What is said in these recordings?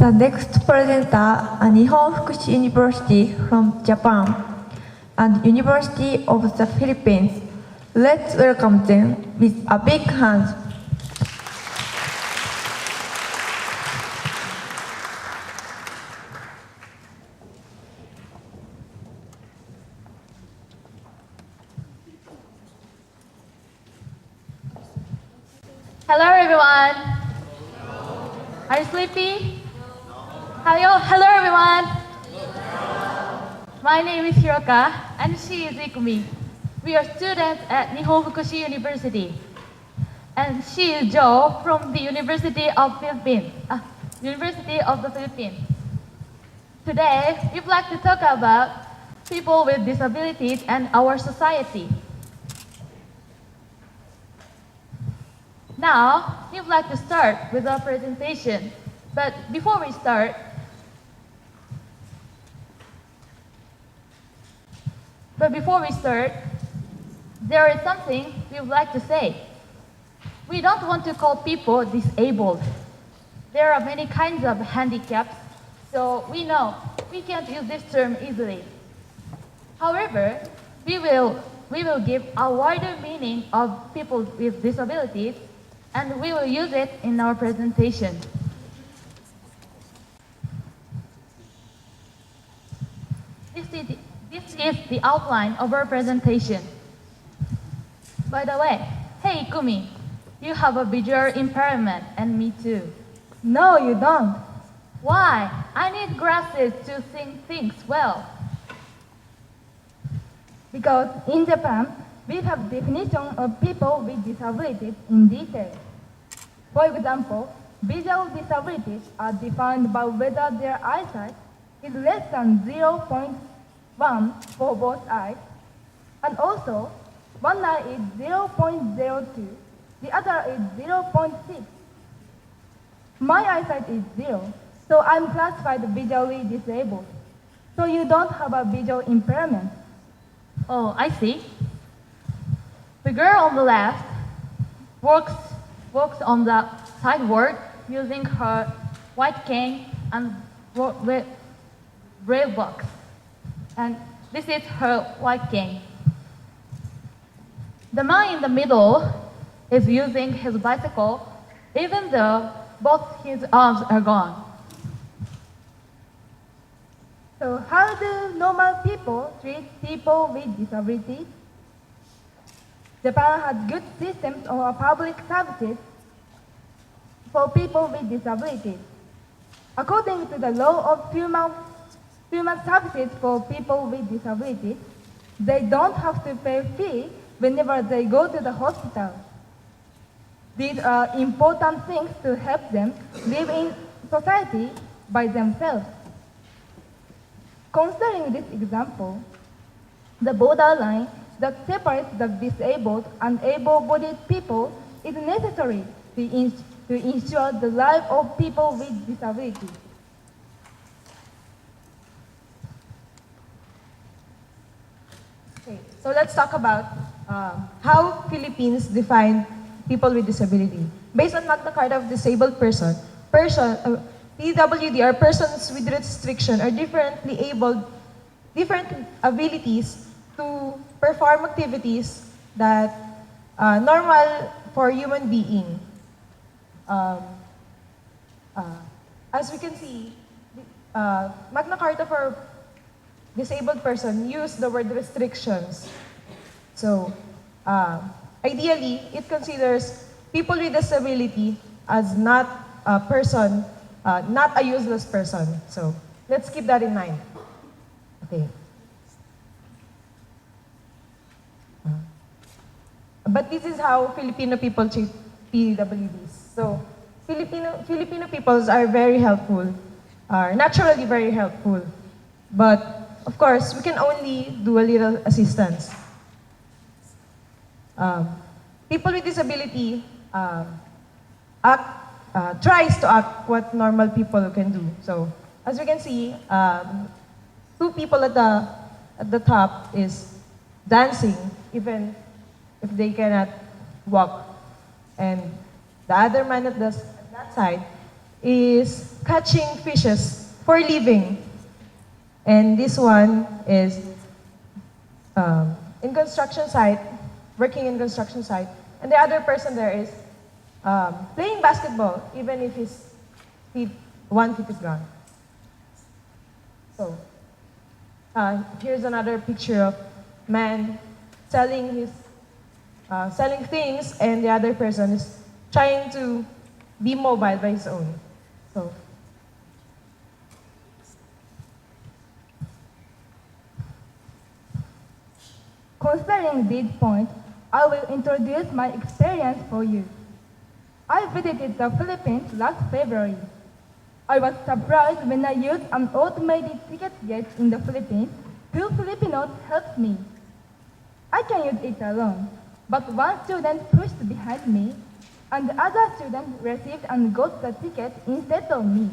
The next presenter are Nihon Fukushi University from Japan and University of the Philippines. Let's welcome them with a big hand. Hello everyone. Are you sleepy? Hello everyone. My name is Hiroka and she is Ikumi. We are students at Nihon Fukushi University. And she is Jo from the University of the Philippines. Today, we'd like to talk about people with disabilities and our society. Now, we'd like to start with our presentation. But before we start, there is something we would like to say. We don't want to call people disabled. There are many kinds of handicaps, so we know we can't use this term easily. However, we will give a wider meaning of people with disabilities, and we will use it in our presentation. This is the outline of our presentation. By the way, hey Ikumi, you have a visual impairment, and me too. No, you don't. Why? I need glasses to see things well. Because in Japan, we have definition of people with disabilities in detail. For example, visual disabilities are defined by whether their eyesight is less than 0.1 for both eyes, and also one eye is 0.02, the other is 0.6. My eyesight is 0, so I'm classified visually disabled. So you don't have a visual impairment. Oh, I see. The girl on the left walks on the sidewalk using her white cane and braille box. And this is her white cane. The man in the middle is using his bicycle, even though both his arms are gone. So how do normal people treat people with disabilities? Japan has good systems of public services for people with disabilities. According to the law of human services for people with disabilities, they don't have to pay a fee whenever they go to the hospital. These are important things to help them live in society by themselves. Considering this example, the borderline that separates the disabled and able-bodied people is necessary to ensure the life of people with disabilities. Okay, so let's talk about how Philippines define people with disability. Based on Magna Carta of Disabled Person, PWD are persons with restriction or differently abled, different abilities to perform activities that normal for human being. As we can see, Magna Carta for disabled person use the word restrictions. So, ideally, it considers people with disability as not a person, not a useless person. So, let's keep that in mind. Okay. But this is how Filipino people treat PWDs. So, Filipino peoples are very helpful, are naturally very helpful. But, of course, we can only do a little assistance. People with disability tries to act what normal people can do. So, as we can see, two people at the top is dancing, even if they cannot walk. And the other man at that side is catching fishes for a living. And this one is in construction site, working in construction site. And the other person there is playing basketball, even if his feet, 1 feet is gone. So here's another picture of man selling things, and the other person is trying to be mobile by his own. So considering this point, I will introduce my experience for you. I visited the Philippines last February. I was surprised when I used an automated ticket gate in the Philippines. 2 Filipinos helped me. I can use it alone, but one student pushed behind me, and the other student received and got the ticket instead of me.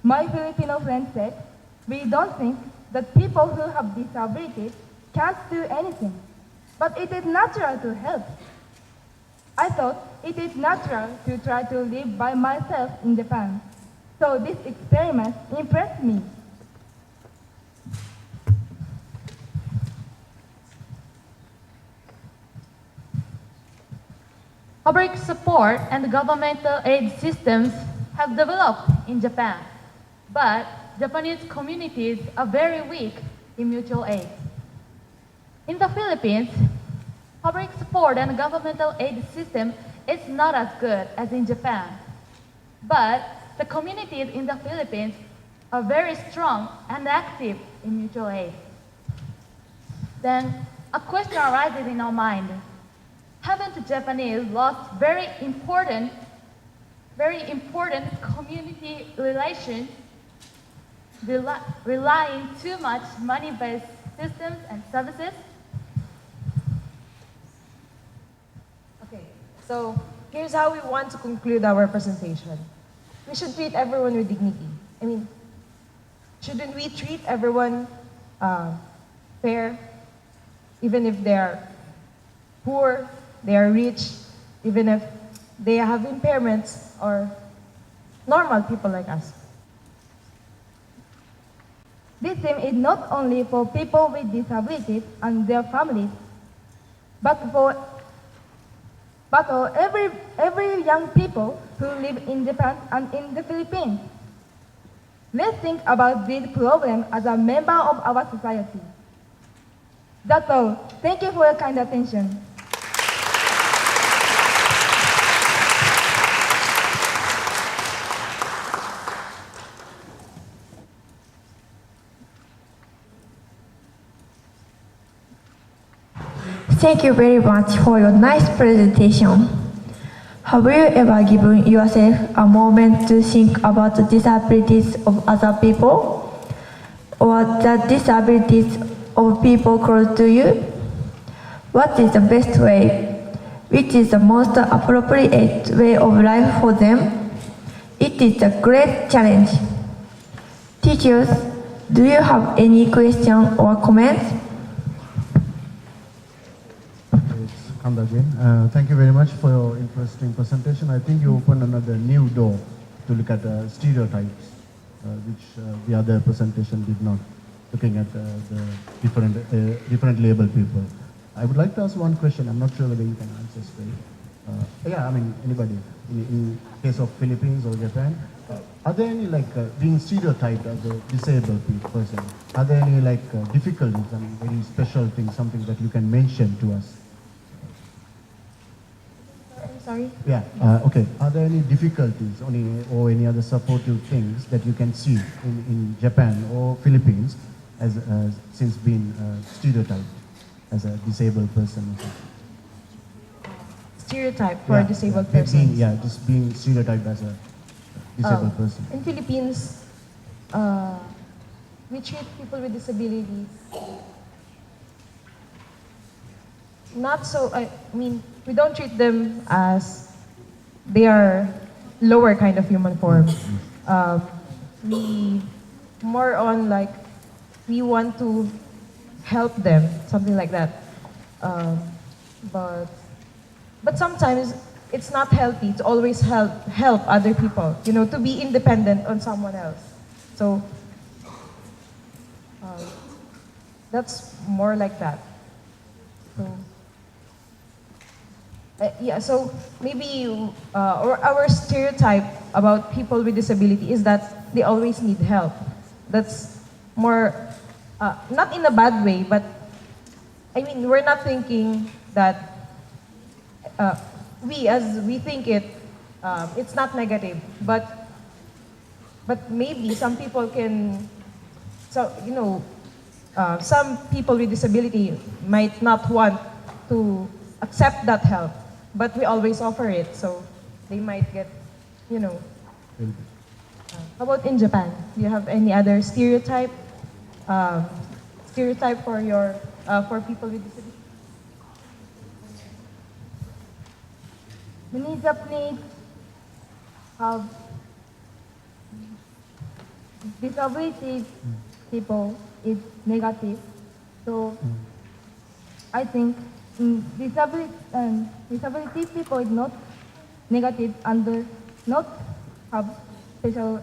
My Filipino friend said, "We don't think that people who have disabilities can't do anything, but it is natural to help." I thought it is natural to try to live by myself in Japan, so this experiment impressed me. Public support and governmental aid systems have developed in Japan, but Japanese communities are very weak in mutual aid. In the Philippines, public support and governmental aid system is not as good as in Japan, but the communities in the Philippines are very strong and active in mutual aid. Then a question arises in our mind. Haven't the Japanese lost very important community relations, relying too much money-based systems and services? okay, so here's how we want to conclude our presentation. We should treat everyone with dignity. I mean, shouldn't we treat everyone fair, even if they're poor, they are rich, even if they have impairments, or normal people like us? This theme is not only for people with disabilities and their families, but for every young people who live in Japan and in the Philippines. Let's think about this problem as a member of our society. That's all. Thank you for your kind attention. Thank you very much for your nice presentation. Have you ever given yourself a moment to think about the disabilities of other people or the disabilities of people close to you? What is the best way? Which is the most appropriate way of life for them? It is a great challenge. Teachers, do you have any questions or comments? Kanda again. Thank you very much for your interesting presentation. I think you opened another new door to look at stereotypes, which the other presentation did not, looking at the different labeled people. I would like to ask one question. I'm not sure whether you can answer straight. Yeah, I mean, anybody. In case of Philippines or Japan, are there any being stereotyped as a disabled person? Are there any difficulties and very special things, something that you can mention to us? Sorry? Yeah, okay. Are there any difficulties or any other supportive things that you can see in Japan or Philippines as since being stereotyped as a disabled person? Stereotype for a disabled person. Just being stereotyped as a disabled person. In Philippines, we treat people with disabilities not so, I mean, we don't treat them as they are lower kind of human form. We more on we want to help them, something like that. But sometimes it's not healthy to always help other people, to be independent on someone else. So that's more like that. So yeah, so maybe or our stereotype about people with disability is that they always need help. That's more, not in a bad way, but I mean, we're not thinking that as we think it, it's not negative, but maybe some people can, so some people with disability might not want to accept that help, but we always offer it, so they might get, How about in Japan? Do you have any other stereotype for your for people with disabilities? Many Japanese have disability people is negative. So I think disability people is not negative and not have special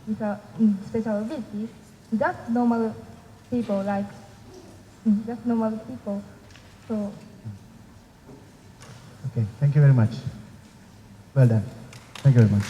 abilities. Just normal people So Okay, thank you very much. Well done. Thank you very much.